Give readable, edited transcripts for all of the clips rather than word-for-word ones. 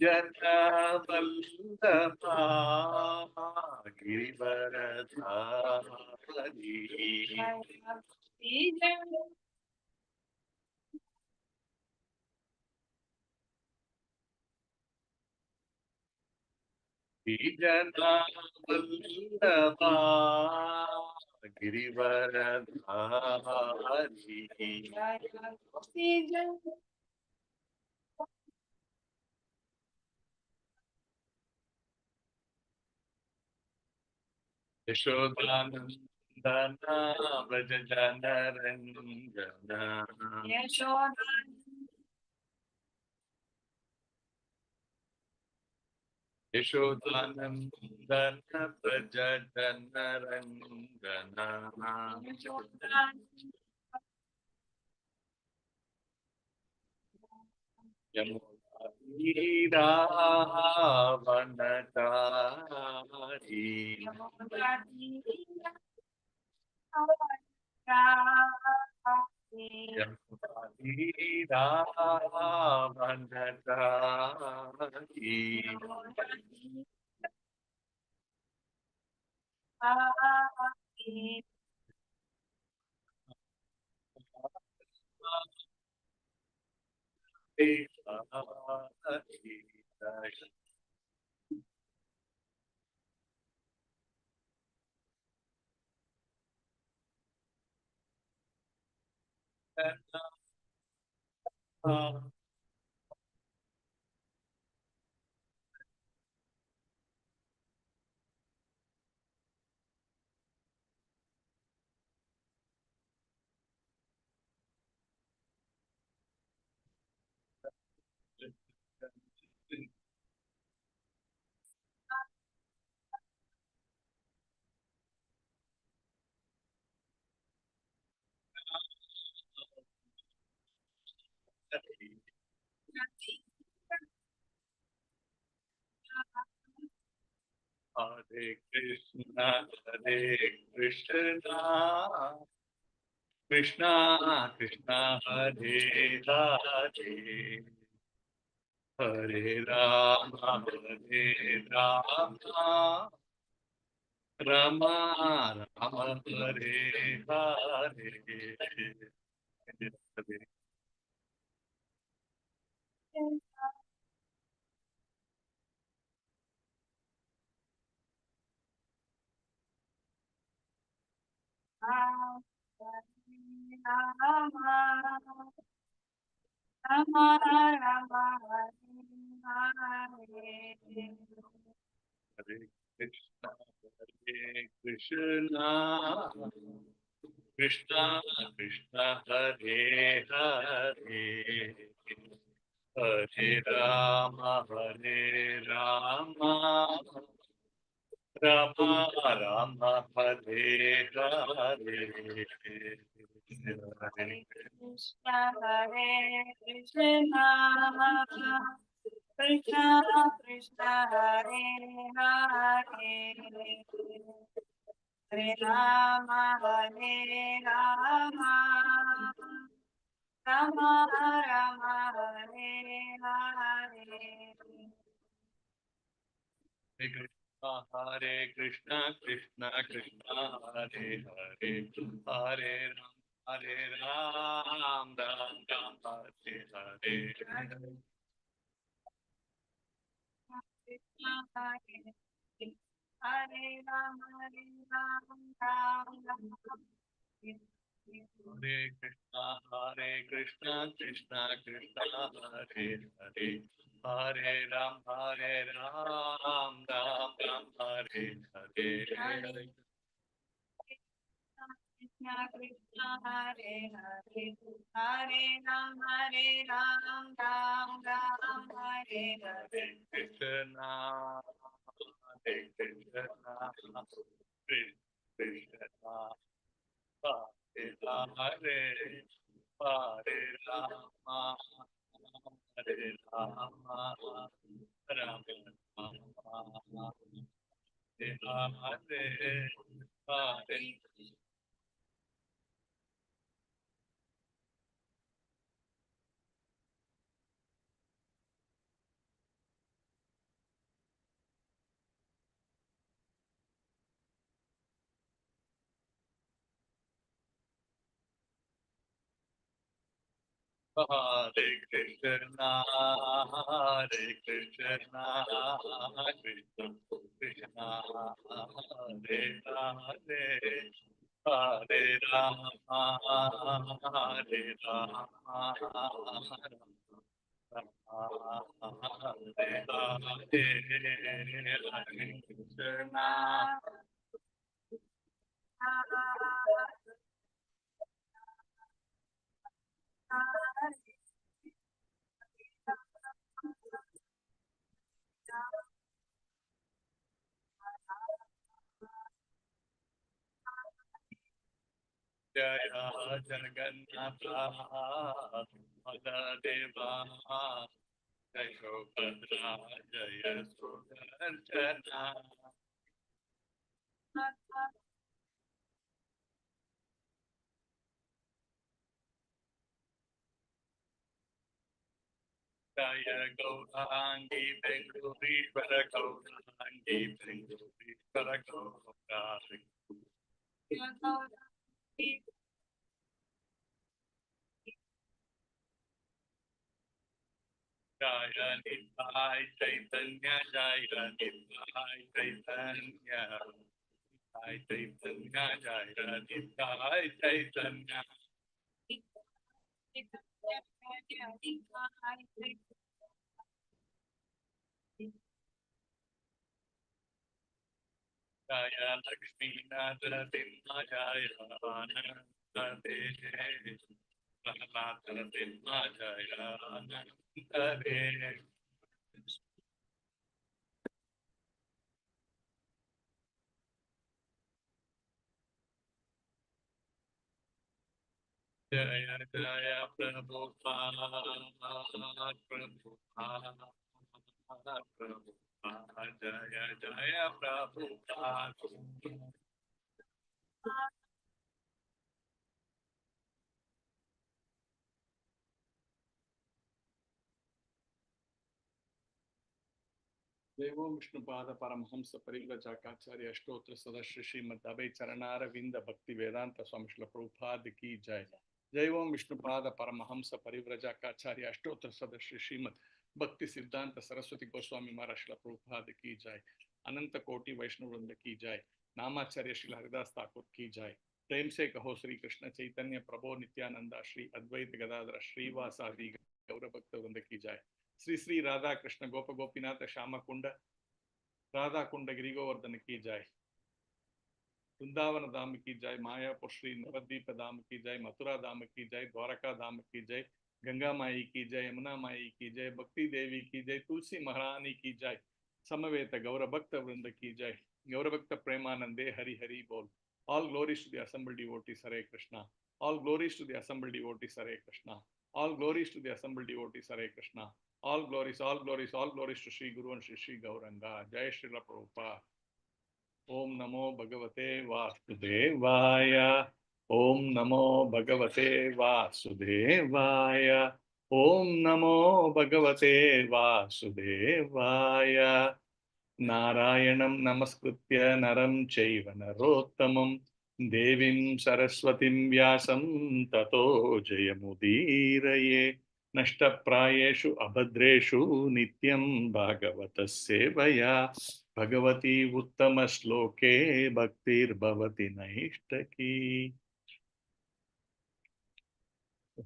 जन वल्लभा गिरिवरधारी जना वल्लभा Girivardhari यशोदानन्दना Vraj जनरञ्जना Yashodanandan Vraj जनरञ्जना यमुनातीरावनचारी यमुनातीरावनचारी Hare Krishna, Hare Krishna, Krishna Krishna, Hare Hare, Hare Rama, Hare Rama, Rama Rama, Hare Hare. Hare Krishna, Hare Krishna, Krishna Krishna, Hare Hare, Hare Rama, Hare Rama, Rama Rama, Hare Hare. Hare Krishna, Hare Krishna, Krishna Krishna, Hare Hare, Hare Rama, Hare Rama, Rama Rama, Hare Hare. Hare Krishna, Krishna Krishna, Hare Hare, Hare Ram, Ram Ram, Hare Hare. Krishna, Hare Rama, Ram Ram. Hare Krishna, Krishna Krishna, Hare Hare, Hare Ram, Ram Ram, Hare Hare. Krishna Krishna, Hare Hare, Hare Ram, Ram Ram, Hare Hare. Krishna, Hare Krishna, Krishna, Hare Hare, Hare Rama, Hare Rama, Rama Rama, Hare Hare. Hare Krishna, Hare Krishna, Krishna Krishna, Hare Hare, Hare Rama, Hare Rama, Hare Hare Krishna. Jaya Jagannatha Madhava Jaya Bhadra Jaya Sudarshana Jaya Gaurangi Bengurishvara Gaurangi Bengurishvara Gaurangi Jaya Nitai Chaitanya Jaya Nitai Chaitanya Nitai Chaitanya Jaya Nitai Chaitanya Jaya Lakshmi Narasimha Jaya Ananda Deshe Narasimha Jaya Ananda Deshe Jaya Jaya Prabhupada Prabhupada Prabhupada Jaya Jaya Prabhupada देवो विष्णुपाद परमहंस परिव्रजकाचार्य अष्टोत्तर सदस्य श्रीमद् अभय चरणार विंद भक्ति वेदांत स्वामी श्रील प्रभुपाद की जय। जय ओम विष्णुपाद परमहंस परिव्रजकाचार्य अष्टोत्तर सदस्य श्रीमद् भक्ति सिद्धांत सरस्वती गोस्वामी महाराज श्रील प्रभुपाद की जय। अनंत कोटि वैष्णव वृंद की जय। नामाचार्य श्री हरिदास ठाकुर की जय। प्रेम से कहो श्री कृष्ण चैतन्य प्रभो नित्यानंद श्री अद्वैत गदाधर श्रीवासादि गौर भक्त वृंद की जय। श्री श्री राधा कृष्ण गोप गोपीनाथ श्याम कुंड राधा कुंड गिरि गोवर्धन की जय। वृंदावन धाम की जय। मायापुर श्री नवद्वीप धाम की जय। मथुरा धाम की जय। द्वारका धाम की जय। गंगा माई की जय। यमुना माई की जय। भक्ति देवी की जय। तुलसी महारानी की जय। समवेत गौर भक्त वृंद की जय। गौर भक्त प्रेमानंदे हरि हरि बोल। All glories to the assembled devotees, Hare Krishna. All glories to the assembled devotees, Hare Krishna. All glories to the assembled devotees, Hare Krishna. All glories, all glories, all glories to Sri Guru and Sri Gauranga. Jai Shri Prabhupada. Om Namo Bhagavate Vasudevaya. Om Namo Bhagavate Vasudevaya. Om Namo Bhagavate Vasudevaya. नारायणं नमस्कृत्य नरं चैव नरोत्तमं देवीं सरस्वतीं व्यासं ततो जयमुदीरये। नष्टप्रायेषु अभद्रेषु नित्यं भागवतः सेवया Bhagwati उत्तमश्लोके भक्तिर्भवति नैष्टकी।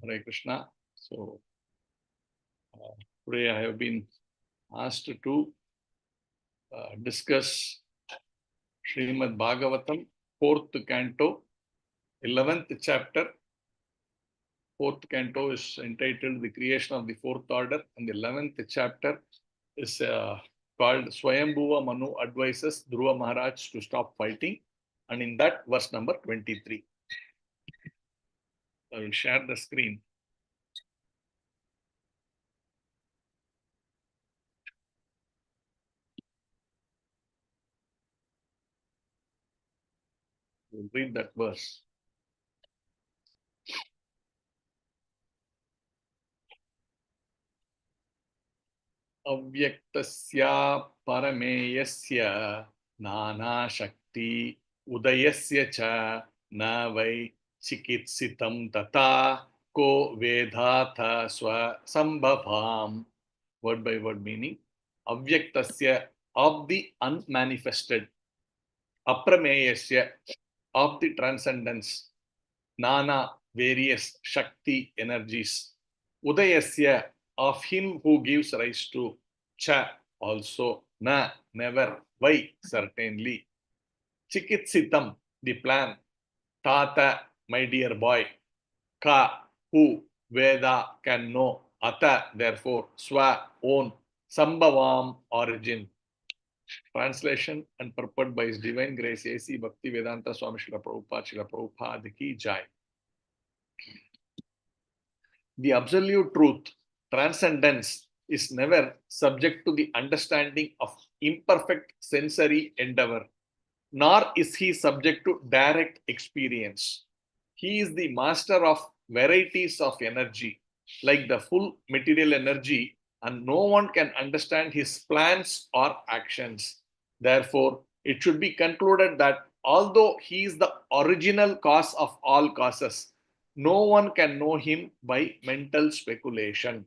Hare Krishna. So today I have been asked to discuss Srimad Bhagavatam, 4th canto, 11th chapter. 4th canto is entitled The Creation of the Fourth Order, and the 11th chapter is called Swayambhuva Manu Advises Dhruva Maharaj to Stop Fighting, and in that verse number 23. I will share the screen. We'll read that verse. Avyaktasya parameyasya nana shakti udayasya cha na vai chikitsitam tata Ko Vedatha Swa Sambhavam. Word by word meaning. Avyaktasya, of the unmanifested. Aprameyasya, of the transcendence. Nana, various Shakti energies. Udayasya, of him who gives rise to. Cha, also. Na, never. Why, certainly. Chikitsitam, the plan. Tata, my dear boy. Ka, who. Veda, can know. Ata, therefore. Swa, own. Sambhavam, origin. Translation and purport by His Divine Grace A.C. Bhaktivedanta Swami Srila Prabhupada ki jai. The absolute truth, transcendence, is never subject to the understanding of imperfect sensory endeavor, nor is he subject to direct experience. He is the master of varieties of energy, like the full material energy, and no one can understand his plans or actions. Therefore, it should be concluded that although he is the original cause of all causes, no one can know him by mental speculation.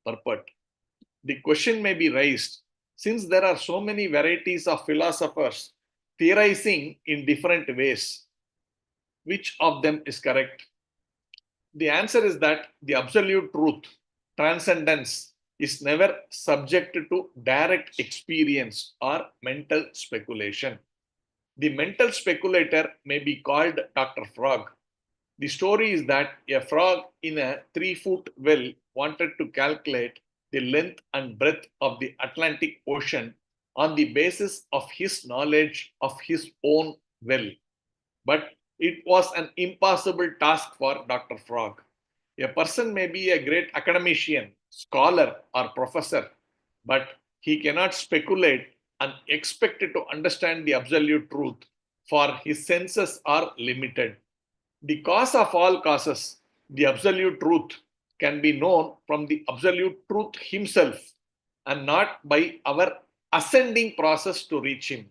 Purport. The question may be raised, since there are so many varieties of philosophers theorizing in different ways, which of them is correct? The answer is that the absolute truth, transcendence, is never subject to direct experience or mental speculation. The mental speculator may be called Dr. Frog. The story is that a frog in a 3-foot well wanted to calculate the length and breadth of the Atlantic Ocean on the basis of his knowledge of his own well. But it was an impossible task for Dr. Frog. A person may be a great academician, scholar, or professor, but he cannot speculate and expect to understand the absolute truth, for his senses are limited. The cause of all causes, the absolute truth, can be known from the absolute truth himself and not by our ascending process to reach him.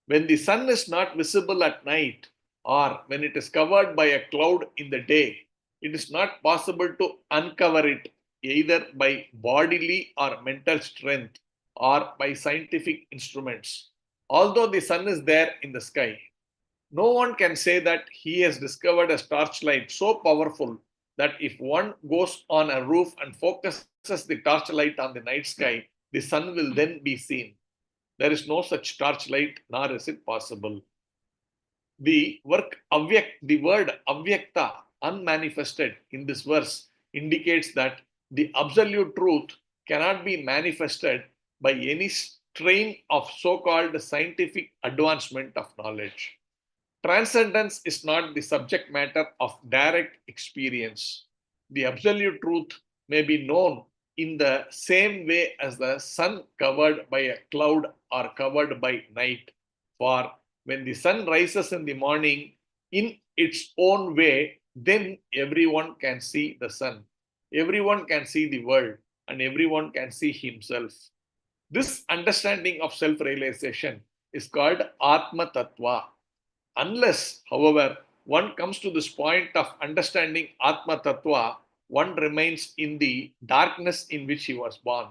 When the sun is not visible at night or when it is covered by a cloud in the day, it is not possible to uncover it either by bodily or mental strength or by scientific instruments. Although the sun is there in the sky, no one can say that he has discovered a torchlight so powerful that if one goes on a roof and focuses the torchlight on the night sky, the sun will then be seen. There is no such torchlight, nor is it possible. The word avyakta, unmanifested, in this verse indicates that the absolute truth cannot be manifested by any strain of so-called scientific advancement of knowledge. Transcendence is not the subject matter of direct experience. The absolute truth may be known in the same way as the sun covered by a cloud or covered by night. For when the sun rises in the morning in its own way, then everyone can see the sun. Everyone can see the world and everyone can see himself. This understanding of self-realization is called Atma Tattva. Unless, however, one comes to this point of understanding Atma Tattva, one remains in the darkness in which he was born.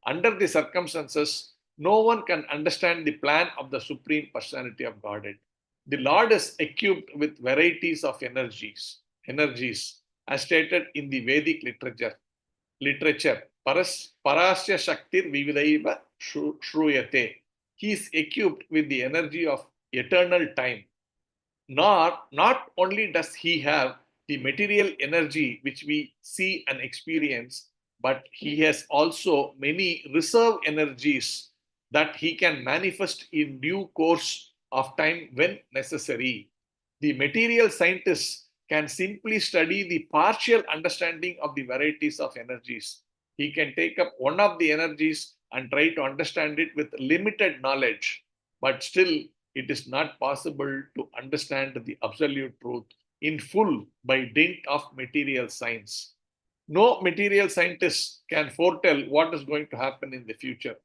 Under the circumstances, no one can understand the plan of the Supreme Personality of Godhead. The Lord is equipped with varieties of energies, as stated in the Vedic literature. Parasya Shaktir Vividaiva Shruyate. He is equipped with the energy of eternal time. Not only does he have the material energy which we see and experience, but he has also many reserve energies that he can manifest in due course of time when necessary. The material scientist can simply study the partial understanding of the varieties of energies. He can take up one of the energies and try to understand it with limited knowledge, but still it is not possible to understand the absolute truth in full by dint of material science. No material scientist can foretell what is going to happen in the future.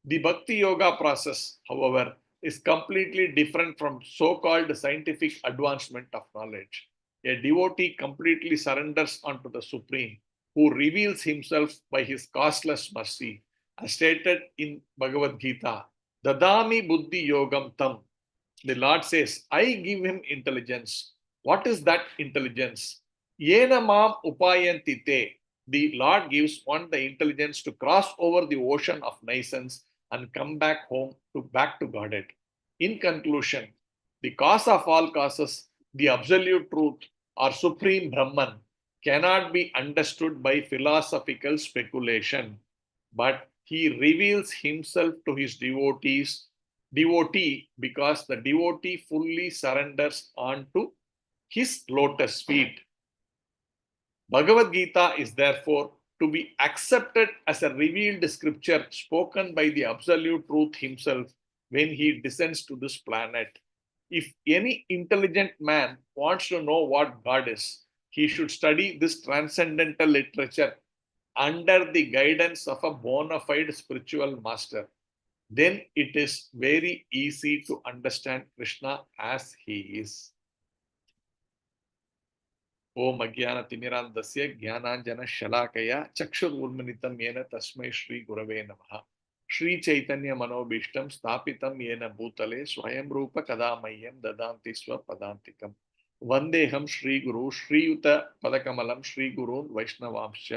The Bhakti Yoga process, however, is completely different from so-called scientific advancement of knowledge. A devotee completely surrenders unto the Supreme, who reveals himself by his causeless mercy, as stated in Bhagavad Gita. Dadami buddhi yogam tam. The Lord says, I give him intelligence. What is that intelligence? Yena mam upayanti te. The Lord gives one the intelligence to cross over the ocean of nations and come back home back to Godhead. In conclusion, the cause of all causes, the absolute truth or supreme Brahman, cannot be understood by philosophical speculation, but he reveals himself to his devotee because the devotee fully surrenders onto his lotus feet. Bhagavad Gita is therefore to be accepted as a revealed scripture spoken by the absolute truth himself when he descends to this planet. If any intelligent man wants to know what God is, he should study this transcendental literature under the guidance of a bona fide spiritual master. Then it is very easy to understand Krishna as he is. ओम अज्ञानतिमिरान्धस्य ज्ञानाञ्जनशलाकया चक्षुरुन्मिलितं येन तस्मै श्रीगुरवे नमः। श्रीचैतन्यमनोभीष्टं स्थापितं येन भूतले स्वयं रूप कदा मह्यं ददाति स्वपदान्तिकम्। वन्देऽहं श्रीगुरु श्रीयुतपदकमलं श्रीगुरून् वैष्णवांश्च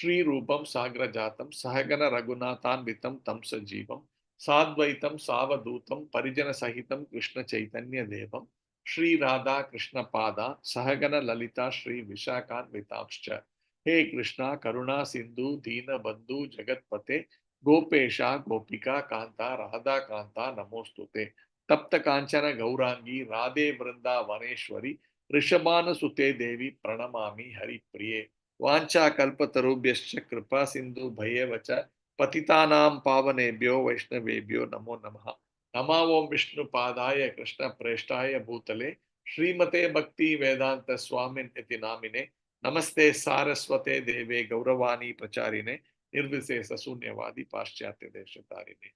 श्रीरूपं साग्रजातं सहगण रघुनाथान्वितं तं सजीवं साद्वैतं सावधूतं परिजनसहितं कृष्णचैतन्यदेवं Shri Radha Krishna Pada Sahagana Lalita Shri Vishakan Vitamscha. Hey Krishna Karuna Sindhu Dina Bandhu Jagatpate Gopesha Gopika Kanta Radha Kanta Namostute Tapta Kanchana Gaurangi Radhe Vrinda Vaneshwari Rishabhana Sute Devi Pranamami Hari Priye Vancha Kalpatarubhyascha Kripa Sindhu Bhayevacha Patitanam Pavanebhyo Vaishnavebhyo Namo Namaha. नमो विष्णु पादाय कृष्ण प्रेष्ठाय भूतले श्रीमते भक्ति वेदांत स्वामिन इति नामिने नमस्ते सारस्वते देवे गौरवाणी प्रचारिणे निर्विशेष शून्यवादी पाश्चात्य देशतारिणे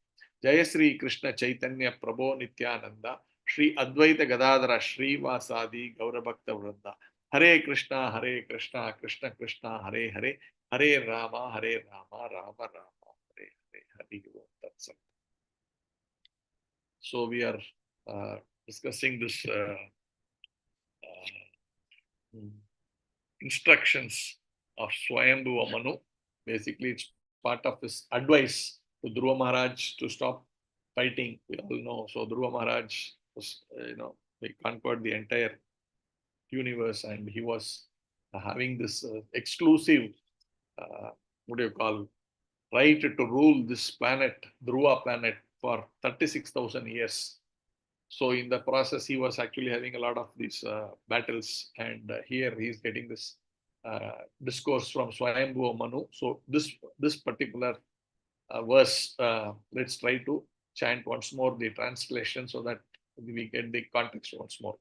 जय श्री कृष्ण चैतन्य प्रभो नित्यानंद श्री अद्वैत गदाधर श्रीवासादि गौरभक्त वृंदा हरे कृष्णा कृष्ण कृष्णा हरे हरे हरे राम राम राम हरे हरे हरि ओम तत्सत्. So we are discussing this instructions of Swayambhuva Manu. Basically, it's part of his advice to Dhruva Maharaj to stop fighting. We all know. So Dhruva Maharaj was, he conquered the entire universe, and he was having this exclusive, what do you call, right to rule this planet, Dhruva planet, for 36,000 years. So in the process, he was actually having a lot of these battles, and here he is getting this discourse from Swayambhuva Manu. So this particular verse, let's try to chant once more the translation so that we get the context once more.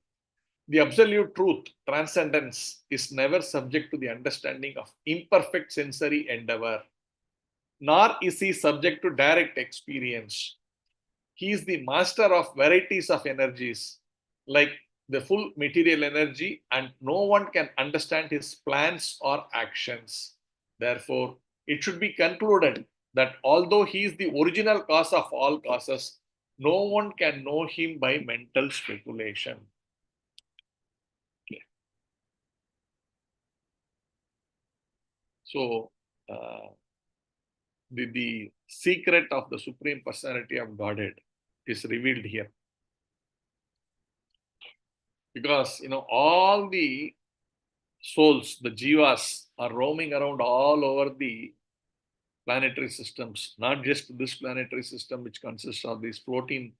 The absolute truth, transcendence, is never subject to the understanding of imperfect sensory endeavor, nor is he subject to direct experience. He is the master of varieties of energies, like the full material energy, and no one can understand his plans or actions. Therefore, it should be concluded that although he is the original cause of all causes, no one can know him by mental speculation. Okay. So, the secret of the Supreme Personality of Godhead is revealed here. Because, all the souls, the jivas, are roaming around all over the planetary systems, not just this planetary system, which consists of these 14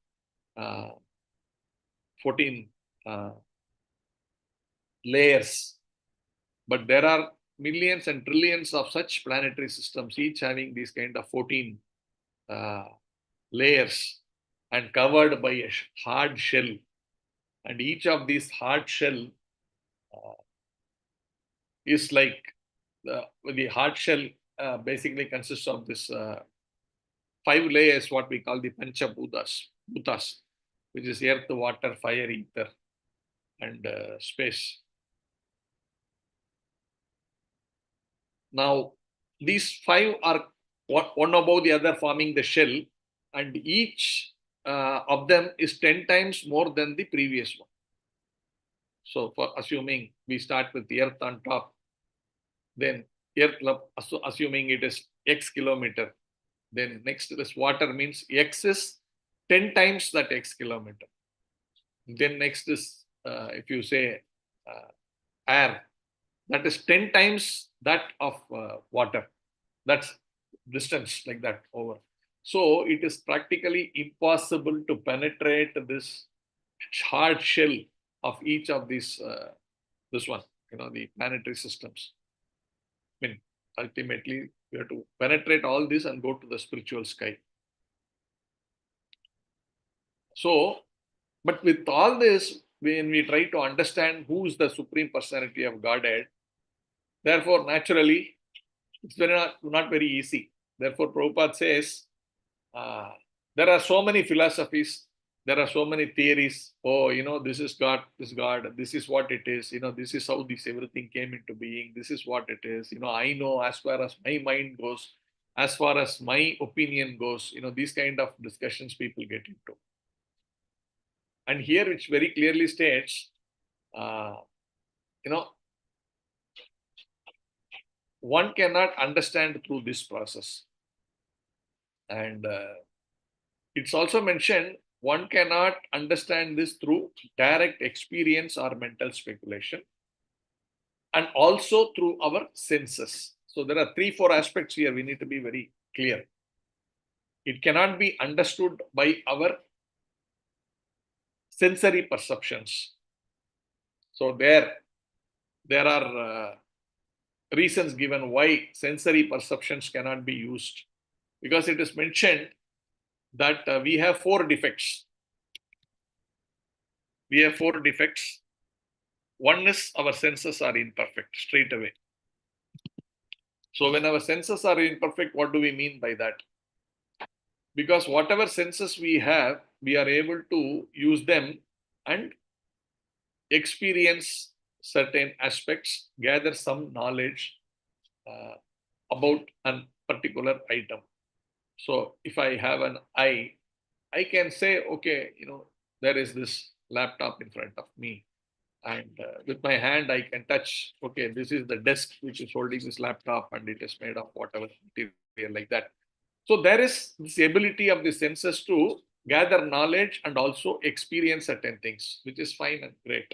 layers. But there are millions and trillions of such planetary systems, each having these kind of 14 layers and covered by a hard shell. And each of these hard shell is like the hard shell basically consists of this 5 layers, what we call the Bhutas, which is earth, water, fire, ether, and space. Now, these 5 are one above the other forming the shell, and each of them is 10 times more than the previous one. So, for assuming we start with the earth on top, then earth, assuming it is x kilometer, then next this water means x is 10 times that x kilometer. Then next is, if you say air, that is 10 times that of water. That's distance like that over. So it is practically impossible to penetrate this hard shell of each of these, this one, the planetary systems. I mean, ultimately, we have to penetrate all this and go to the spiritual sky. So, but with all this, when we try to understand who is the Supreme Personality of Godhead, therefore, naturally, it's not very easy. Therefore, Prabhupada says, there are so many philosophies, there are so many theories. Oh, this is God, this is what it is. This is how this everything came into being. This is what it is. I know as far as my mind goes, as far as my opinion goes. These kind of discussions people get into. And here, which very clearly states, one cannot understand through this process. And it's also mentioned, one cannot understand this through direct experience or mental speculation, and also through our senses. So there are 3-4 aspects here we need to be very clear. It cannot be understood by our sensory perceptions. So there are reasons given why sensory perceptions cannot be used, because it is mentioned that we have 4 defects. We have 4 defects. One is our senses are imperfect straight away. So when our senses are imperfect, what do we mean by that? Because whatever senses we have, we are able to use them and experience certain aspects, gather some knowledge about a particular item. So if I have an eye, I can say, okay, there is this laptop in front of me. And with my hand, I can touch, okay, this is the desk which is holding this laptop, and it is made of whatever material like that. So there is this ability of the senses to gather knowledge and also experience certain things, which is fine and great.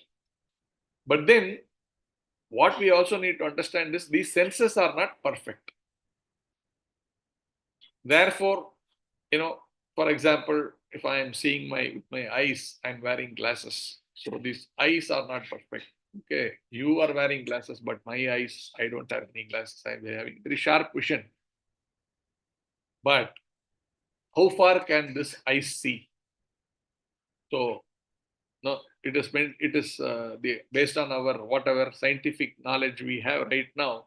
But then what we also need to understand is these senses are not perfect. Therefore, for example, if I am seeing with my eyes, I'm wearing glasses. So these eyes are not perfect. Okay, you are wearing glasses, but my eyes, I don't have any glasses. I'm having very sharp vision. But how far can this eye see? So, no, it is based on our whatever scientific knowledge we have right now.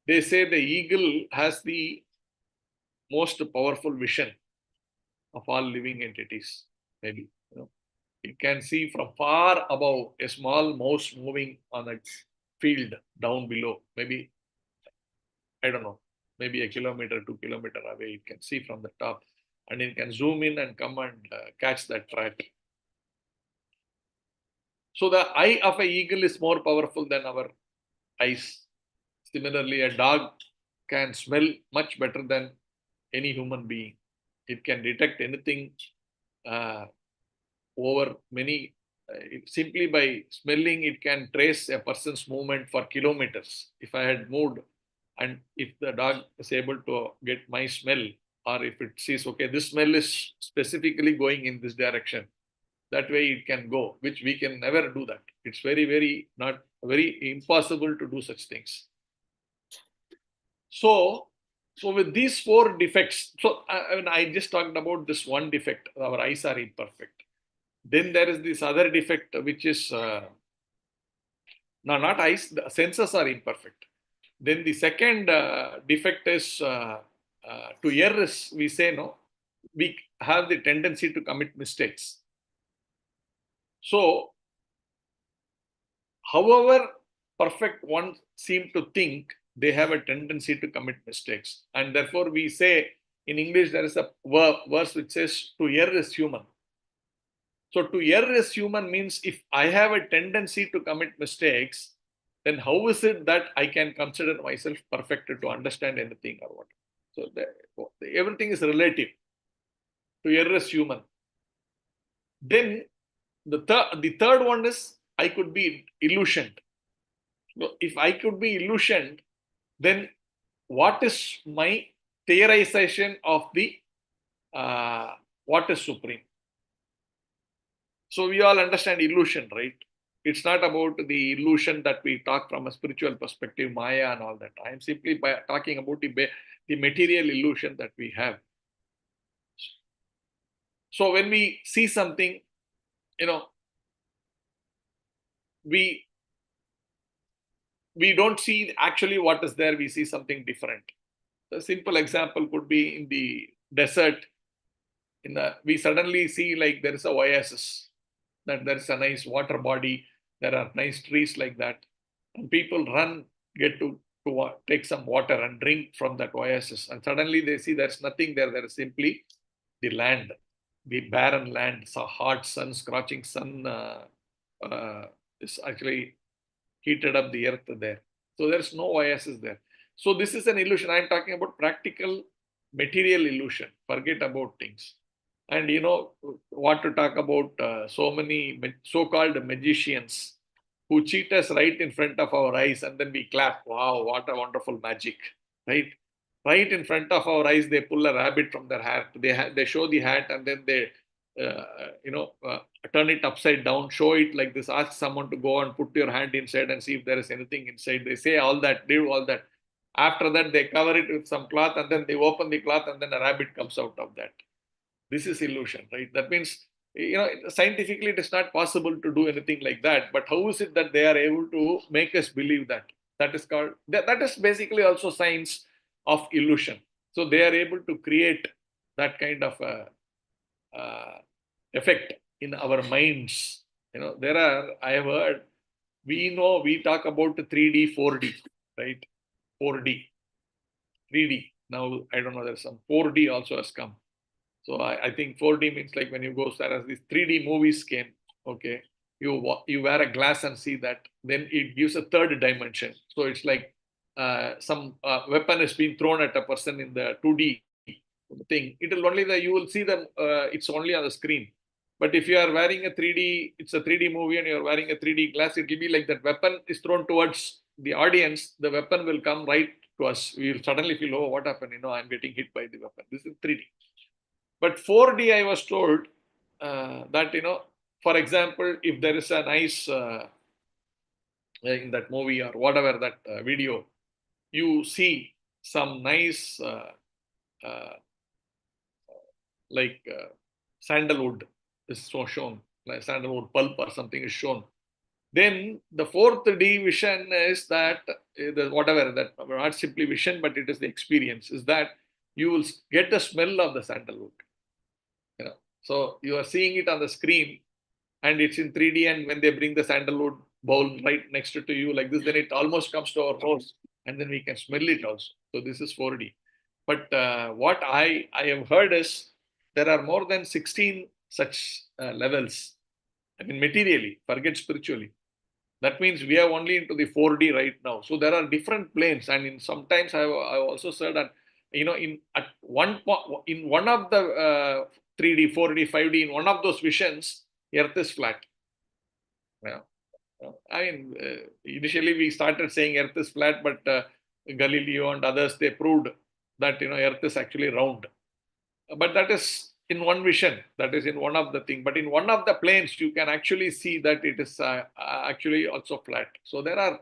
They say the eagle has the most powerful vision of all living entities. Maybe it can see from far above a small mouse moving on a field down below. Maybe, I don't know, maybe a kilometer, 2 kilometer away. It can see from the top, and it can zoom in and come and catch that rat. So the eye of an eagle is more powerful than our eyes. Similarly, a dog can smell much better than any human being. It can detect anything over many, simply by smelling, it can trace a person's movement for kilometers. If I had moved, and if the dog is able to get my smell, or if it sees, okay, this smell is specifically going in this direction, that way it can go, which we can never do that. It's very, very not very impossible to do such things. So with these 4 defects, so I just talked about this one defect, our eyes are imperfect. Then there is this other defect, which is, no, not eyes, the senses are imperfect. Then the second defect is, to err is, we say, no, we have the tendency to commit mistakes. So, however perfect one seem to think, they have a tendency to commit mistakes. And therefore, we say in English, there is a verse which says, to err is human. So, to err is human means if I have a tendency to commit mistakes, then how is it that I can consider myself perfect to understand anything or what? So, everything is relative. To err is human. Then the third one is I could be illusioned. So if I could be illusioned, then what is my theorization of the what is supreme? So we all understand illusion, right? It's not about the illusion that we talk from a spiritual perspective, Maya and all that. I am simply talking about the material illusion that we have. So when we see something, we don't see actually what is there, we see something different. A simple example could be in the desert. We suddenly see like there is a oasis, that there is a nice water body, there are nice trees like that, and people run, get to take some water and drink from that oasis, and suddenly they see there's nothing there. There is simply the land, the barren land. So hot sun, scorching sun is actually heated up the earth there. So there's no oasis there. So this is an illusion. I'm talking about practical material illusion. Forget about things. And what to talk about so many so-called magicians who cheat us right in front of our eyes, and then we clap. Wow, what a wonderful magic, right? Right in front of our eyes, they pull a rabbit from their hat. They show the hat, and then they uh, turn it upside down, show it like this, ask someone to go and put your hand inside and see if there is anything inside. They say all that, do all that. After that, they cover it with some cloth, and then they open the cloth, and then a rabbit comes out of that. This is illusion, right? That means, scientifically it is not possible to do anything like that. But how is it that they are able to make us believe that? That is called, that is basically also science of illusion. So they are able to create that kind of effect in our minds. I have heard, we talk about 3D, 4D, right? 4D, 3D. Now, I don't know, there's some 4D also has come. So I think 4D means like when you go, as these 3D movies came, okay, you wear a glass and see that, then it gives a third dimension. So it's like some weapon is being thrown at a person in the 2D thing. It will only you will see them. It's only on the screen. But if you are wearing a 3D, it's a 3D movie, and you're wearing a 3D glass, it will be like that weapon is thrown towards the audience. The weapon will come right to us. We will suddenly feel, oh, what happened? I'm getting hit by the weapon. This is 3D. But 4D, I was told that, for example, if there is a nice, in that movie or whatever, that video, you see some nice, sandalwood is so shown, like sandalwood pulp or something is shown. Then the 4D vision is that, whatever, that not simply vision, but it is the experience, is that you will get the smell of the sandalwood. So you are seeing it on the screen, and it's in 3D, and when they bring the sandalwood bowl right next to you like this, then it almost comes to our nose, and then we can smell it also. So this is 4D. But what I have heard is there are more than 16 such levels. I mean, materially, forget spiritually. That means we are only into the 4D right now. So there are different planes, and sometimes I also said that in one of the 3D, 4D, 5D, in one of those visions, Earth is flat. Yeah. I mean, initially we started saying Earth is flat, but Galileo and others, they proved that Earth is actually round. But that is in one vision, that is in one of the things. But in one of the planes, you can actually see that it is actually also flat. So there are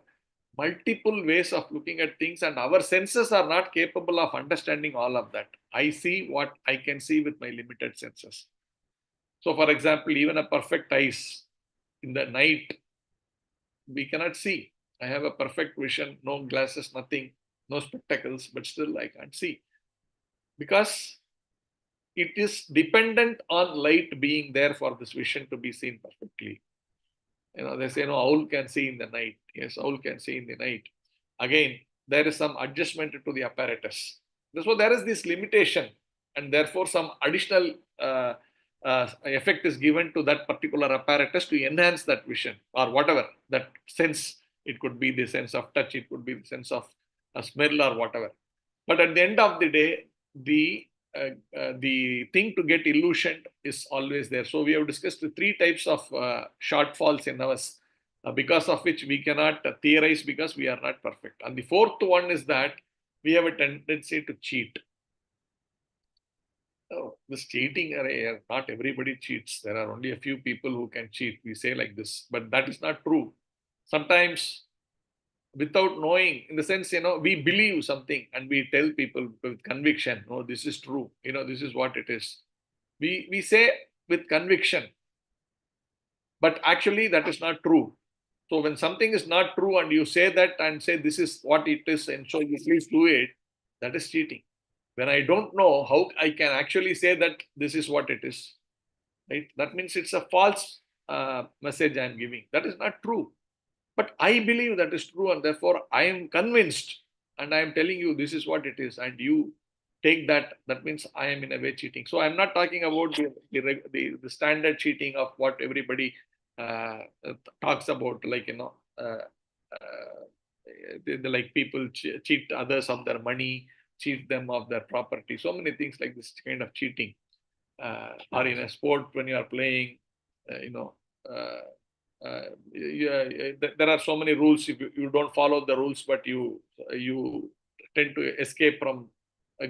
multiple ways of looking at things, and our senses are not capable of understanding all of that. I see what I can see with my limited senses. So, for example, even a perfect eyes in the night, we cannot see. I have a perfect vision, no glasses, nothing, no spectacles, but still I can't see. Because it is dependent on light being there for this vision to be seen perfectly. They say, no, owl can see in the night. Yes, owl can see in the night. Again, there is some adjustment to the apparatus. So there is this limitation, and therefore some additional effect is given to that particular apparatus to enhance that vision or whatever, that sense. It could be the sense of touch, it could be the sense of a smell or whatever. But at the end of the day, the thing to get illusioned is always there. So we have discussed the three types of shortfalls in us, because of which we cannot theorize because we are not perfect. And the fourth one is that we have a tendency to cheat. Oh, this cheating, not everybody cheats. There are only a few people who can cheat. We say like this, but that is not true. Sometimes without knowing, in the sense, we believe something and we tell people with conviction, no, this is true, this is what it is. We say with conviction, but actually that is not true. So when something is not true and you say that and say this is what it is and so you please do it, that is cheating. When I don't know how I can actually say that this is what it is, right? That means it's a false message I am giving. That is not true. But I believe that is true, and therefore I am convinced, and I am telling you this is what it is, and you take that. That means I am in a way cheating. So I'm not talking about the standard cheating of what everybody talks about, like like people cheat others of their money, cheat them of their property. So many things like this kind of cheating, or in a sport when you are playing, there are so many rules. If you don't follow the rules, but you tend to escape from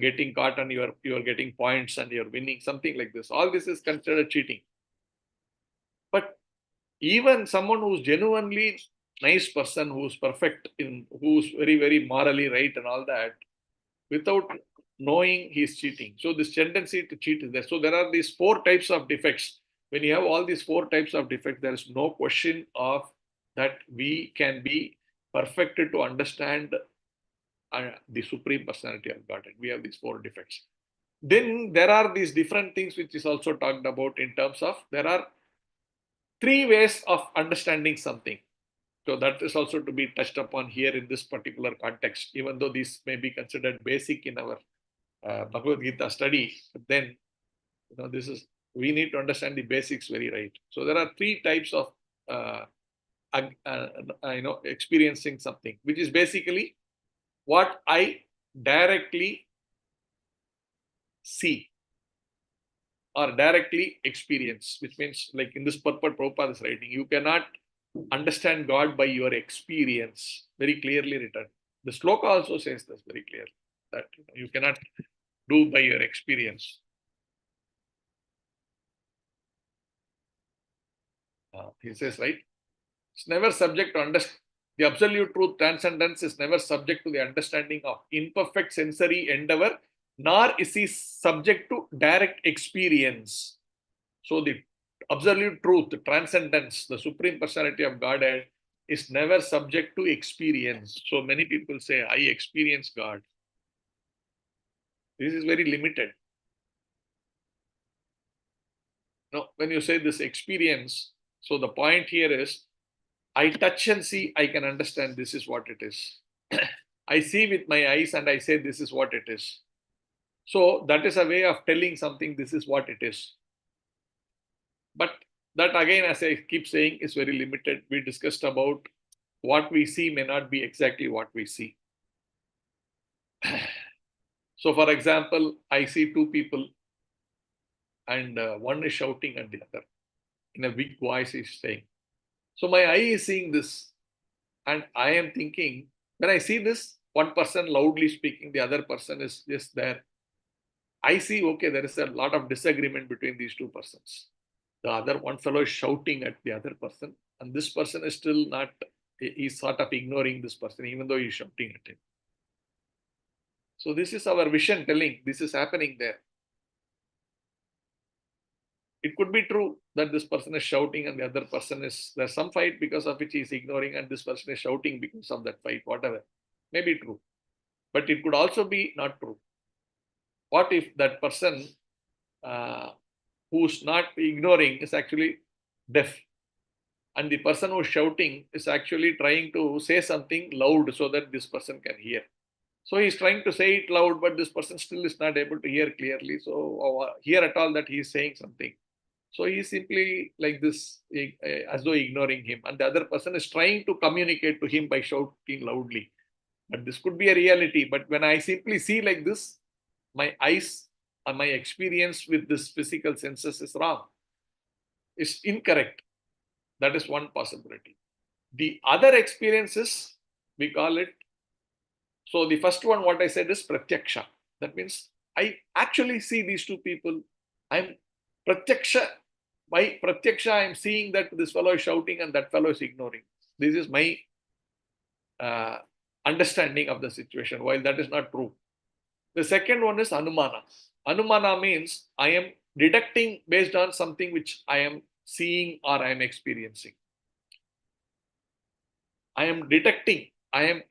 getting caught, and you are getting points and you're winning, something like this. All this is considered cheating. But even someone who's genuinely nice person, who's perfect, who's very, very morally right and all that, without knowing he's cheating. So this tendency to cheat is there. So there are these four types of defects. When you have all these four types of defects, there is no question of that we can be perfected to understand the Supreme Personality of Godhead. We have these four defects. Then there are these different things which is also talked about in terms of there are three ways of understanding something. So that is also to be touched upon here in this particular context, even though these may be considered basic in our Bhagavad Gita study. But then, we need to understand the basics very right. So there are three types of, experiencing something, which is basically what I directly see or directly experience, which means, like in this purport Prabhupada is writing, you cannot understand God by your experience, very clearly written. The sloka also says this very clearly, that you cannot do by your experience. He says, right? It's never subject to understand. The absolute truth, transcendence, is never subject to the understanding of imperfect sensory endeavor, nor is he subject to direct experience. So the absolute truth, the transcendence, the Supreme Personality of Godhead is never subject to experience. So many people say, I experience God. This is very limited. No, when you say this experience, so the point here is, I touch and see, I can understand this is what it is. I see with my eyes and I say this is what it is. So that is a way of telling something, this is what it is. But that again, as I keep saying, is very limited. We discussed about what we see may not be exactly what we see. So for example, I see two people and one is shouting at the other. In a weak voice he's saying. So my eye is seeing this and I am thinking, when I see this, one person loudly speaking, the other person is just there. I see, okay, there is a lot of disagreement between these two persons. One fellow is shouting at the other person, and this person is still not, he's sort of ignoring this person, even though he's shouting at him. So this is our vision telling, this is happening there. It could be true that this person is shouting and the other person is, there's some fight because of which he's ignoring, and this person is shouting because of that fight, whatever. Maybe true. But it could also be not true. What if that person who's not ignoring is actually deaf? and the person who's shouting is actually trying to say something loud so that this person can hear. So he's trying to say it loud, but this person still is not able to hear clearly. So hear at all that he is saying something. So he's simply like this, as though ignoring him. And the other person is trying to communicate to him by shouting loudly. But this could be a reality. But when I simply see like this, my eyes and my experience with this physical senses is wrong. It's incorrect. That is one possibility. The other experiences, we call it. So the first one, what I said is pratyaksha. That means I actually see these two people. I'm pratyaksha. By pratyaksha, I'm seeing that this fellow is shouting and that fellow is ignoring. This is my understanding of the situation, while that is not true. The second one is anumana. Anumana means I am deducting based on something which I am seeing or I am experiencing. I am detecting. I am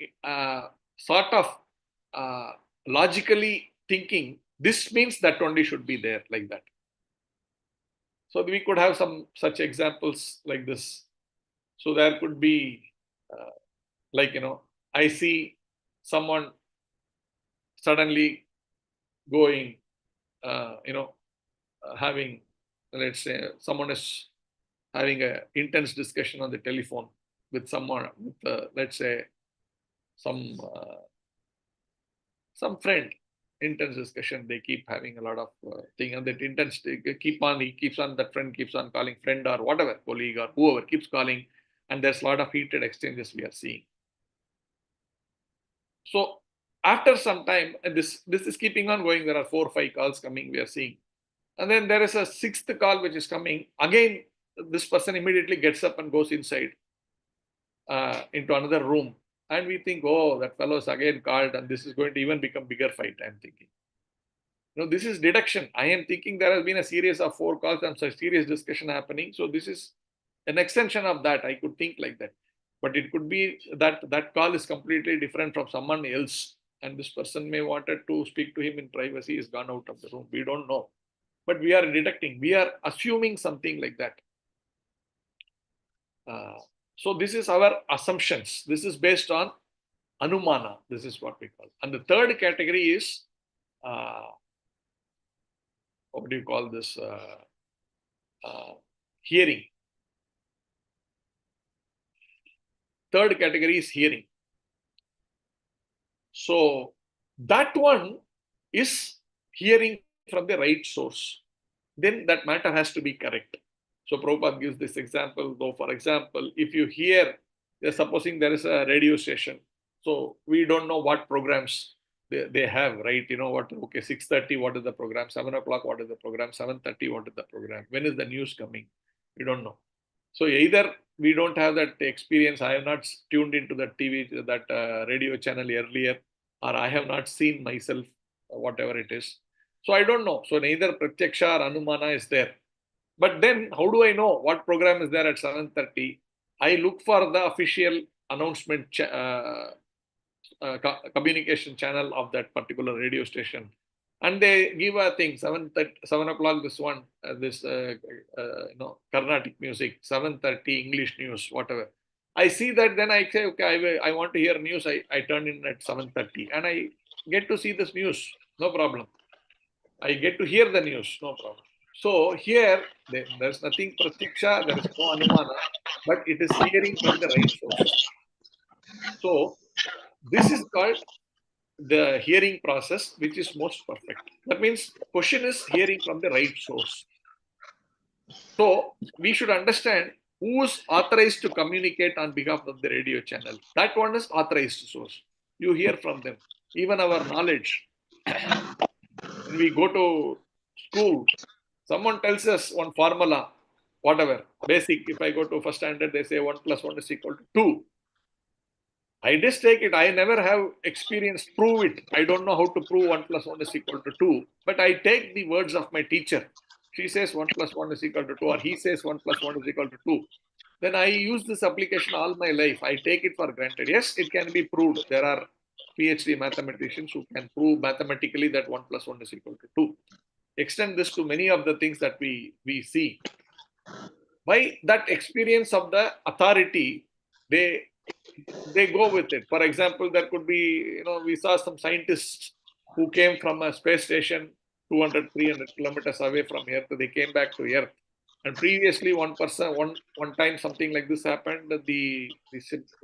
sort of logically thinking this means that only should be there, like that. So we could have some such examples like this. So there could be like, I see someone suddenly going, having, let's say, someone is having an intense discussion on the telephone with someone, with, let's say, some friend. Intense discussion, they keep having a lot of thing, and that intense that friend keeps on calling friend or whatever, colleague or whoever keeps calling, and there's a lot of heated exchanges we are seeing. So after some time, and this is keeping on going, there are 4 or 5 calls coming, we are seeing. And then there is a 6th call which is coming. Again, this person immediately gets up and goes inside into another room. And we think, oh, that fellow is again called, and this is going to even become bigger fight, I'm thinking. This is deduction. I am thinking there has been a series of 4 calls and such serious discussion happening. So this is an extension of that. I could think like that. But it could be that that call is completely different from someone else. And this person may wanted to speak to him in privacy, is gone out of the room. We don't know. But we are deducting. We are assuming something like that. So this is our assumptions. This is based on anumana. This is what we call. And the third category is, what do you call this? Hearing. Third category is hearing. So that one is hearing from the right source. Then that matter has to be correct. So Prabhupada gives this example. Though, for example, if you hear, supposing there is a radio station, so we don't know what programs they have, right? What? Okay, 6:30, what is the program? 7 o'clock, what is the program? 7:30, what is the program? When is the news coming? We don't know. So either we don't have that experience. I have not tuned into that TV, that radio channel earlier, or I have not seen myself, whatever it is. So I don't know. So neither pratyaksha or anumana is there. But then how do I know what program is there at 7:30? I look for the official announcement communication channel of that particular radio station. And they give a thing, 7 o'clock, this one, Carnatic music, 7:30 English news, whatever. I see that, then I say, okay, I want to hear news. I turn in at 7:30 and I get to see this news, no problem. I get to hear the news, no problem. So here, there's nothing pratyaksha, there is no anumana, but it is hearing from the right source. So this is called the hearing process, which is most perfect. That means question is hearing from the right source. So we should understand who is authorized to communicate on behalf of the radio channel. That one is authorized source. You hear from them. Even our knowledge. When we go to school, someone tells us one formula, whatever, basic. If I go to first standard, they say 1 + 1 is equal to 2. I just take it. I never have experience prove it. I don't know how to prove 1 + 1 is equal to 2. But I take the words of my teacher. She says 1 + 1 is equal to 2, or he says 1 + 1 is equal to 2. Then I use this application all my life. I take it for granted. Yes, it can be proved. There are PhD mathematicians who can prove mathematically that 1 + 1 is equal to 2. Extend this to many of the things that we see. by that experience of the authority, they go with it. For example, there could be, we saw some scientists who came from a space station 200, 300 kilometers away from Earth. They came back to Earth. And previously, one time something like this happened. The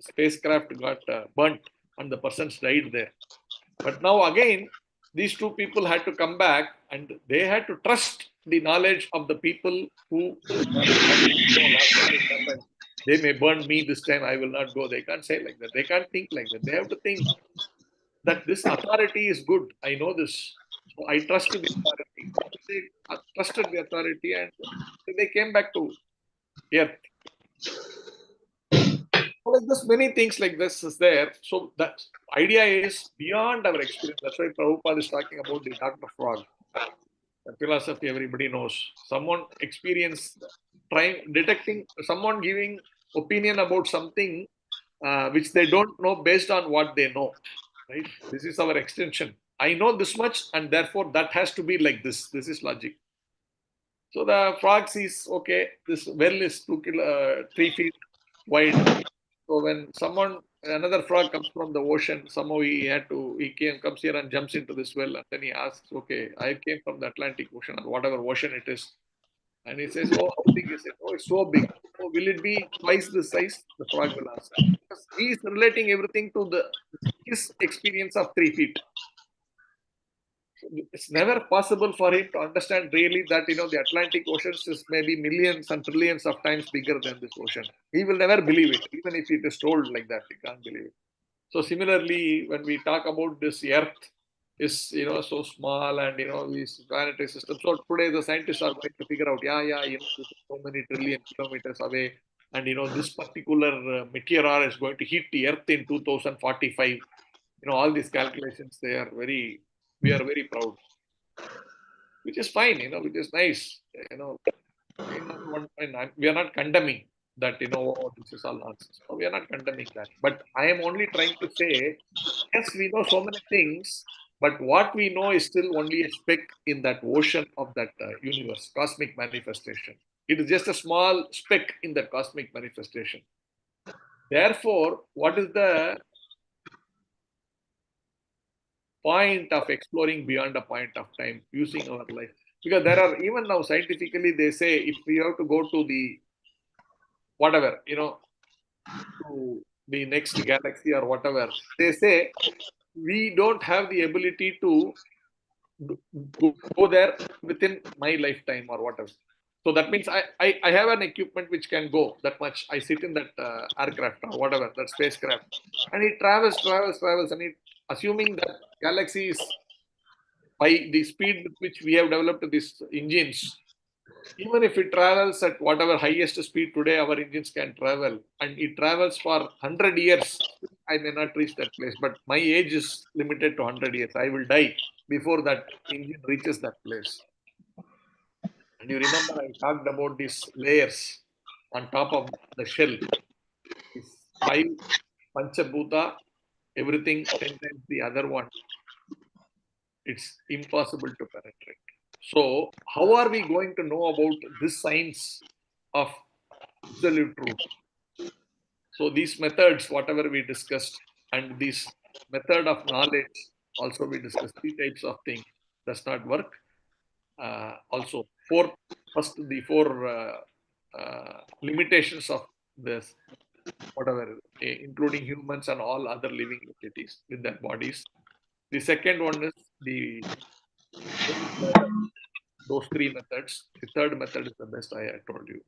spacecraft got burnt and the persons died there. But now again, these two people had to come back and they had to trust the knowledge of the people who they may burn me this time, I will not go. They can't say like that. They can't think like that. They have to think that this authority is good. I know this. So I trust the authority. They trusted the authority and they came back to Earth. Like this, many things like this is there. So that idea is beyond our experience. That's why Prabhupada is talking about the Dr. Frog. The philosophy everybody knows. Someone experience detecting, someone giving opinion about something which they don't know based on what they know. Right? This is our extension. I know this much, and therefore that has to be like this. This is logic. So the frog sees, okay, this well is 3 feet wide. So when another frog comes from the ocean, somehow comes here and jumps into this well, and then he asks, okay, I came from the Atlantic Ocean or whatever ocean it is. And he says, oh, how big is it? Oh, it's so big. Oh, will it be twice the size? The frog will ask. Because he is relating everything to his experience of 3 feet. It's never possible for him to understand really that, the Atlantic Ocean is maybe millions and trillions of times bigger than this ocean. He will never believe it, even if it is told like that, he can't believe it. So similarly, when we talk about this Earth is, so small and, these planetary systems. So today the scientists are going to figure out, so many trillion kilometers away. And, this particular meteor is going to hit the Earth in 2045. All these calculations, we are very proud, which is fine, which is nice, we are not condemning that, oh, this is all nonsense. No, we are not condemning that. But I am only trying to say, yes, we know so many things, but what we know is still only a speck in that ocean of that universe, cosmic manifestation. It is just a small speck in the cosmic manifestation. Therefore, what is the point of exploring beyond a point of time using our life? Because there are, even now scientifically, they say if we have to go to the whatever, to the next galaxy or whatever, they say we don't have the ability to go there within my lifetime or whatever. So that means I have an equipment which can go that much. I sit in that aircraft or whatever, that spacecraft, and it travels, and assuming that galaxy is by the speed with which we have developed these engines, even if it travels at whatever highest speed today our engines can travel, and it travels for 100 years, I may not reach that place, but my age is limited to 100 years. I will die before that engine reaches that place. And you remember I talked about these layers on top of the shell. These 5 Panchabhuta, everything 10 times the other one. It's impossible to penetrate. So, how are we going to know about this science of absolute truth? So, these methods, whatever we discussed, and this method of knowledge, also we discussed 3 types of things, does not work. Also, the 4 limitations of this, whatever, including humans and all other living entities with their bodies. The second one is those 3 methods. The third method is the best I told you.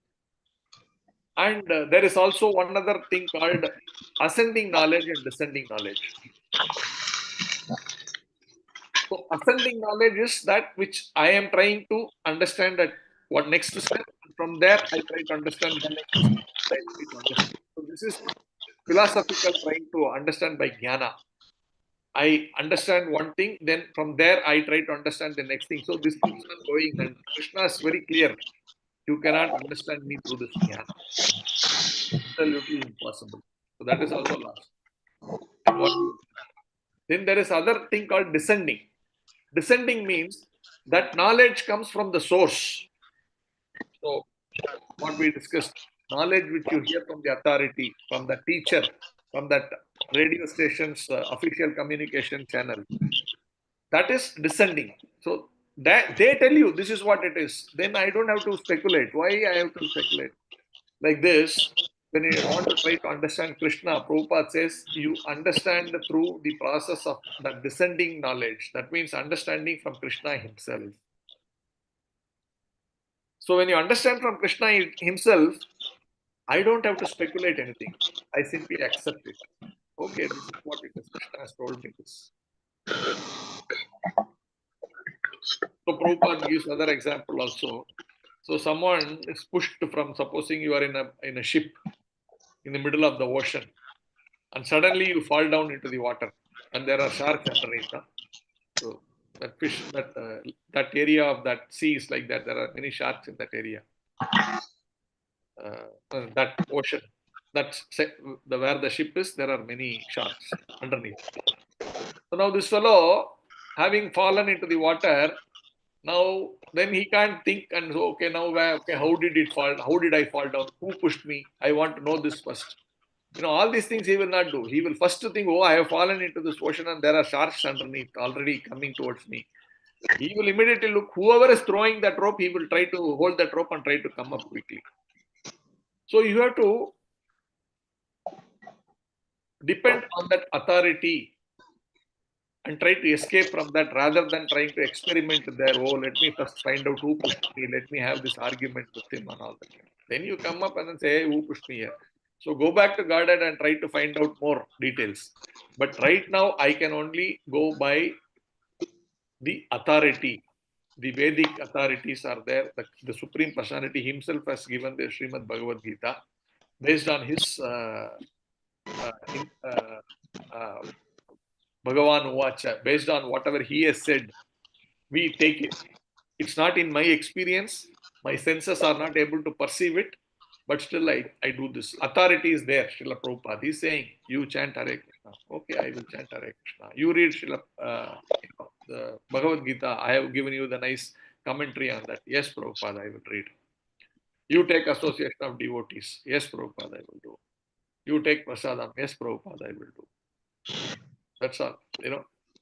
And there is also one other thing called ascending knowledge and descending knowledge. So ascending knowledge is that which I am trying to understand at what next step. From there, I try to understand the next step. So this is philosophical trying to understand by jnana. I understand one thing, then from there I try to understand the next thing. So this keeps on going, and Krishna is very clear. You cannot understand me through this jnana. Absolutely impossible. So that is also lost. Then there is other thing called descending. Descending means that knowledge comes from the source. So what we discussed, knowledge which you hear from the authority, from the teacher, from that radio station's official communication channel, that is descending. So that they tell you this is what it is. Then I don't have to speculate. Why I have to speculate? Like this, when you want to try to understand Krishna, Prabhupada says you understand through the process of that descending knowledge. That means understanding from Krishna himself. So when you understand from Krishna himself, I don't have to speculate anything. I simply accept it. Okay, this is what it is. Krishna has told me this. So Prabhupada gives another example also. So someone is pushed from, supposing you are in a ship in the middle of the ocean, and suddenly you fall down into the water, and there are sharks underneath. Huh? So that fish, that area of that sea is like that. There are many sharks in that area. That ocean, that's where the ship is. There are many sharks underneath. So now this fellow, having fallen into the water, now then he can't think and so okay now okay, how did it fall? How did I fall down? Who pushed me? I want to know this first. All these things he will not do. He will first think, oh, I have fallen into this ocean and there are sharks underneath already coming towards me. He will immediately look, whoever is throwing that rope, he will try to hold that rope and try to come up quickly. So you have to depend on that authority and try to escape from that rather than trying to experiment there. Oh, let me first find out who pushed me. Let me have this argument with him and all that. Then you come up and then say, hey, who pushed me here? So go back to garden and try to find out more details. But right now, I can only go by the authority. The Vedic authorities are there. The Supreme Personality himself has given the Srimad Bhagavad Gita based on his Bhagavan Uvacha, based on whatever he has said, we take it. It's not in my experience. My senses are not able to perceive it, but still I do this. Authority is there, Srila Prabhupada. He's saying, you chant Hare Krishna. Okay, I will chant Hare Krishna. You read the Bhagavad Gita. I have given you the nice commentary on that. Yes, Prabhupada, I will read. You take association of devotees. Yes, Prabhupada, I will do. You take prasadam. Yes, Prabhupada, I will do. That's all.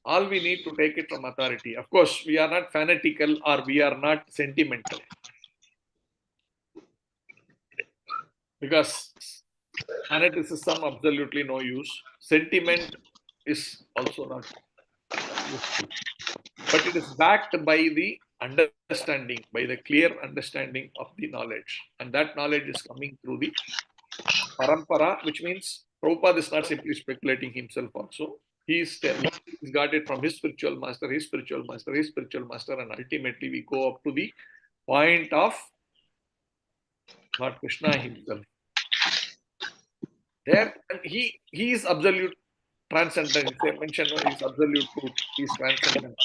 All we need to take it from authority. Of course, we are not fanatical or we are not sentimental. Because fanaticism, absolutely no use. Sentiment is also not useful. But it is backed by the understanding, by the clear understanding of the knowledge. And that knowledge is coming through the parampara, which means Prabhupada is not simply speculating himself also. He's got it from his spiritual master, his spiritual master, his spiritual master, and ultimately we go up to the point of Lord Krishna himself. There, and he is absolute transcendent. They mentioned he is absolute truth. He is transcendent.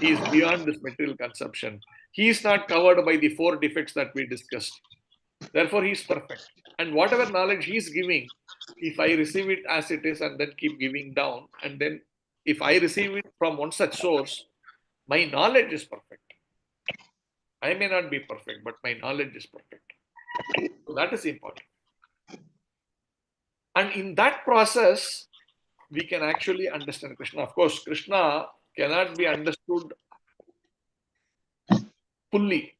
He is beyond this material conception. He is not covered by the 4 defects that we discussed. Therefore, he is perfect. And whatever knowledge he is giving, if I receive it as it is and then keep giving down, and then if I receive it from one such source, my knowledge is perfect. I may not be perfect, but my knowledge is perfect. So that is important. And in that process, we can actually understand Krishna. Of course, Krishna cannot be understood fully.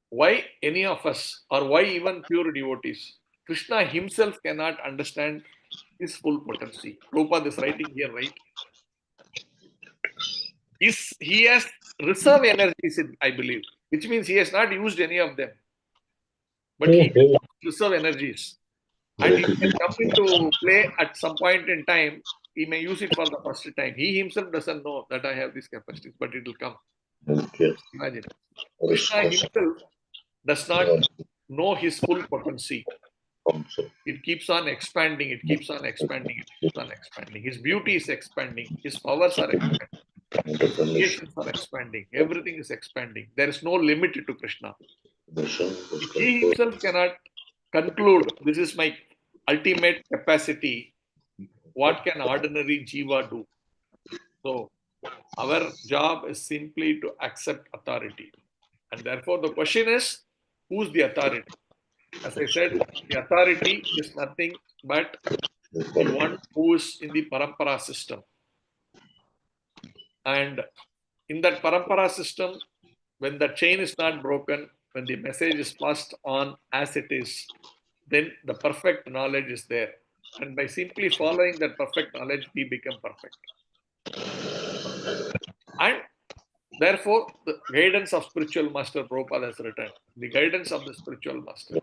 Why any of us, or why even pure devotees? Krishna himself cannot understand his full potency. Prabhupada is writing here, right? He has reserve energies, I believe, which means he has not used any of them. But he has reserve energies. And it can come into play at some point in time. He may use it for the first time. He himself doesn't know that I have these capacities, but it will come. Imagine. Krishna himself does not know his full potency. It keeps on expanding. It keeps on expanding. It keeps on expanding. His beauty is expanding. His powers are expanding. His creations are expanding. Everything is expanding. There is no limit to Krishna. If he himself cannot conclude, this is my ultimate capacity, what can ordinary jiva do? So, our job is simply to accept authority. And therefore, the question is, Who's the authority? As I said, the authority is nothing but the one who is in the parampara system. And in that parampara system, when the chain is not broken, when the message is passed on as it is, then the perfect knowledge is there. And by simply following that perfect knowledge, we become perfect. And therefore, the guidance of spiritual master Prabhupada has written, the guidance of the spiritual master.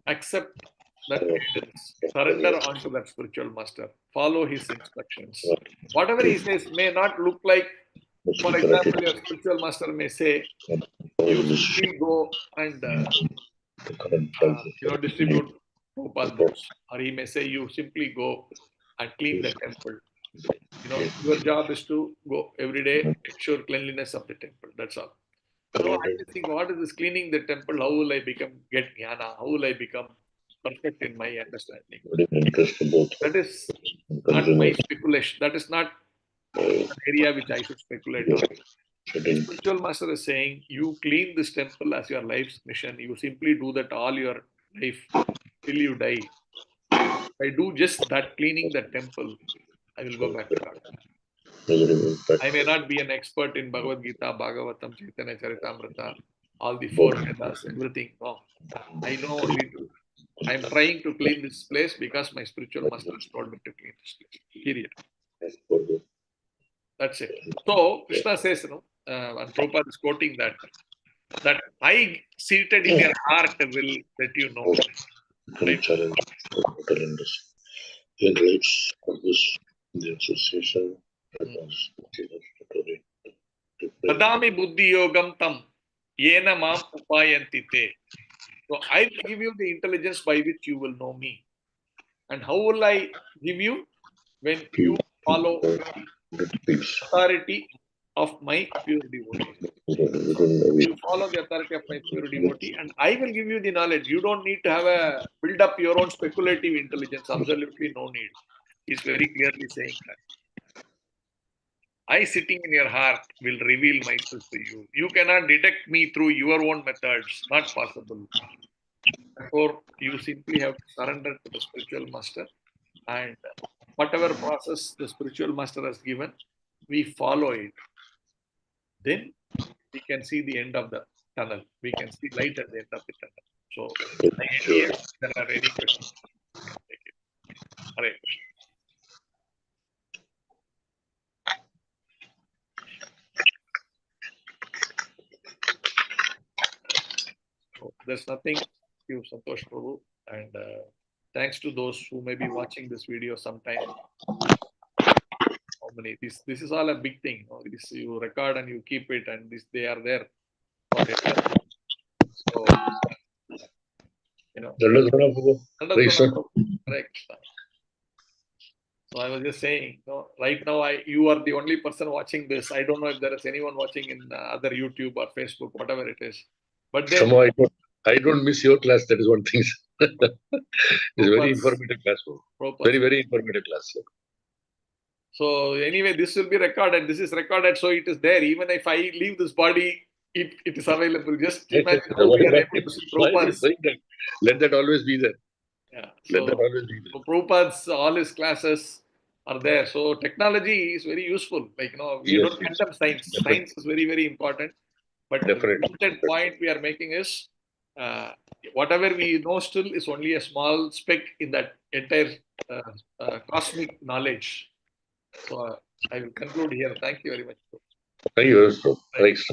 Accept that guidance, surrender onto that spiritual master, follow his instructions. Whatever he says may not look like, for example, your spiritual master may say, you simply go and distribute Prabhupada books, or he may say you simply go and clean the temple. Your job is to go every day, ensure cleanliness of the temple. That's all. So I think, what is this cleaning the temple? How will I get jnana? How will I become perfect in my understanding? That is not my speculation. That is not an area which I should speculate on. The spiritual master is saying, you clean this temple as your life's mission. You simply do that all your life till you die. I do just that, cleaning the temple, I will go back to God. I may not be an expert in Bhagavad Gita, Bhagavatam, Chaitanya Charitamrita, all the 4 Vedas, everything. No. I know only I am trying to clean this place because my spiritual master has told me to clean this place. Period. That's it. So Krishna says, and Prabhupada is quoting that I seated in your heart will let you know. Challenge, in rights of this, the association, Tadami buddhi yogam tam yena mam upayanti te. So I will give you the intelligence by which you will know me. And how will I give you? When you follow the authority of my pure devotee. You follow the authority of my pure devotee, and I will give you the knowledge. You don't need to have build up your own speculative intelligence. Absolutely no need. He's very clearly saying that. I sitting in your heart will reveal myself to you. You cannot detect me through your own methods. Not possible. Therefore, you simply have to surrender to the spiritual master, and whatever process the spiritual master has given, we follow it. Then we can see the end of the tunnel. We can see light at the end of the tunnel. So, if there are any questions, you can take it. Hare Krishna. So, there's nothing. Thank you, Santosh Prabhu, and thanks to those who may be watching this video sometime. How many? This is all a big thing. This you record and you keep it, and they are there for eternity. So, So I was just saying, right now you are the only person watching this. I don't know if there is anyone watching in other YouTube or Facebook, whatever it is. But then, I don't miss your class. That is one thing. It's a very informative class. Very informative class. So anyway, this will be recorded. This is recorded, so it is there. Even if I leave this body, it is available. Just imagine how we are able to see Prabhupada's. Let that always be there. Yeah. Let that always be there. So Prabhupada's, all his classes are there. So technology is very useful. We don't condemn science. Definitely. Science is very, very important. But the limited point we are making is whatever we know still is only a small speck in that entire cosmic knowledge. So I will conclude here. Thank you very much. Thank you. Thanks.